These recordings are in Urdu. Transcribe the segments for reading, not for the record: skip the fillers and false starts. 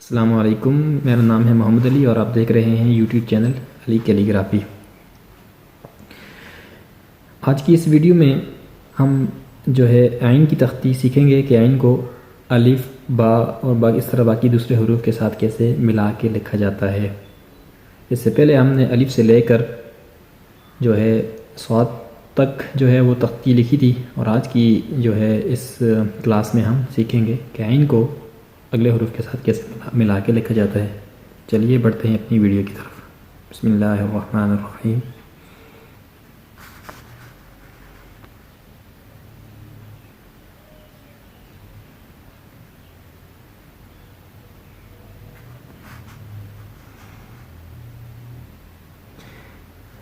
السلام علیکم، میرا نام ہے محمد علی اور آپ دیکھ رہے ہیں یوٹیوب چینل علی کیلی گرافی۔ آج کی اس ویڈیو میں ہم جو ہے عین کی تختی سیکھیں گے کہ عین کو الف، با اور اس طرح باقی دوسرے حروف کے ساتھ کیسے ملا کے لکھا جاتا ہے۔ اس سے پہلے ہم نے الف سے لے کر جو ہے صاد تک جو ہے وہ تختی لکھی تھی، اور آج کی جو ہے اس کلاس میں ہم سیکھیں گے کہ عین کو اگلے حروف کے ساتھ کیسے ملا کے لکھا جاتا ہے۔ چلیے بڑھتے ہیں اپنی ویڈیو کی طرف۔ بسم اللہ الرحمن الرحیم۔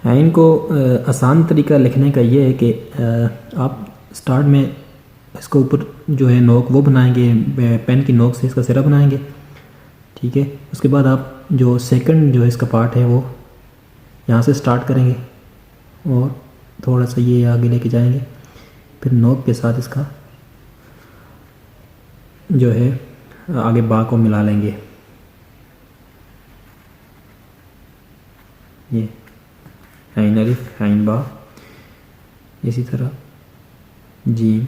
عین کو آسان طریقہ لکھنے کا یہ ہے کہ آپ سٹارٹ میں اس کو اوپر جو ہے نوک وہ بنائیں گے، پین کی نوک سے اس کا سرا بنائیں گے، ٹھیک ہے۔ اس کے بعد آپ جو سیکنڈ جو ہے اس کا پارٹ ہے وہ یہاں سے سٹارٹ کریں گے اور تھوڑا سا یہ آگے لے کے جائیں گے، پھر نوک کے ساتھ اس کا جو ہے آگے با کو ملا لیں گے، یہ عین الف، عین با، اسی طرح جیم،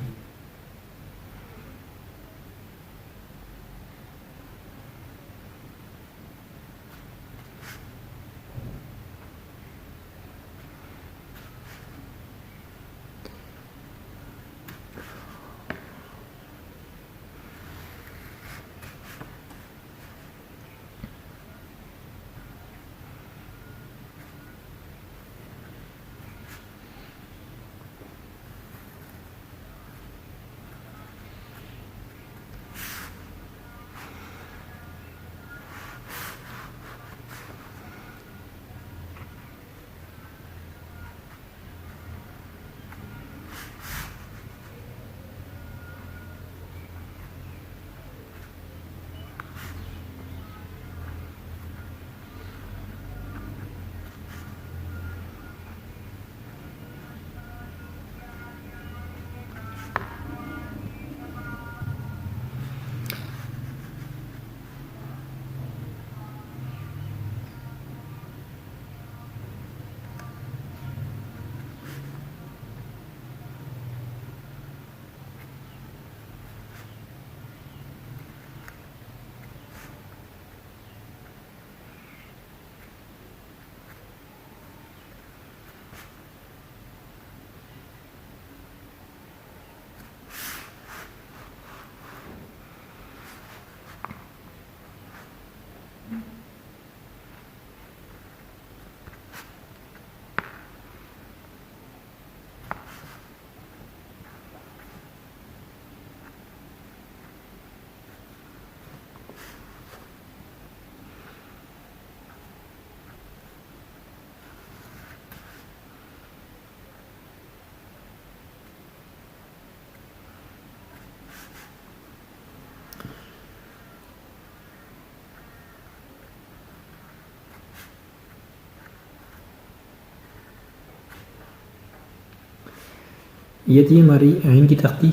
یہ تھی ہماری عین کی تختی۔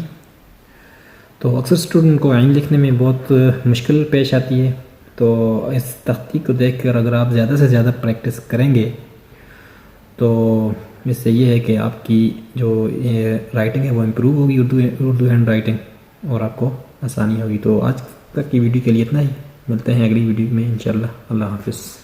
تو اکثر اسٹوڈنٹ کو عین لکھنے میں بہت مشکل پیش آتی ہے، تو اس تختی کو دیکھ کر اگر آپ زیادہ سے زیادہ پریکٹس کریں گے تو اس سے یہ ہے کہ آپ کی جو رائٹنگ ہے وہ امپروو ہوگی، اردو ہینڈ رائٹنگ، اور آپ کو آسانی ہوگی۔ تو آج تک کی ویڈیو کے لیے اتنا ہی، ملتے ہیں اگلی ویڈیو میں انشاءاللہ۔ اللہ حافظ۔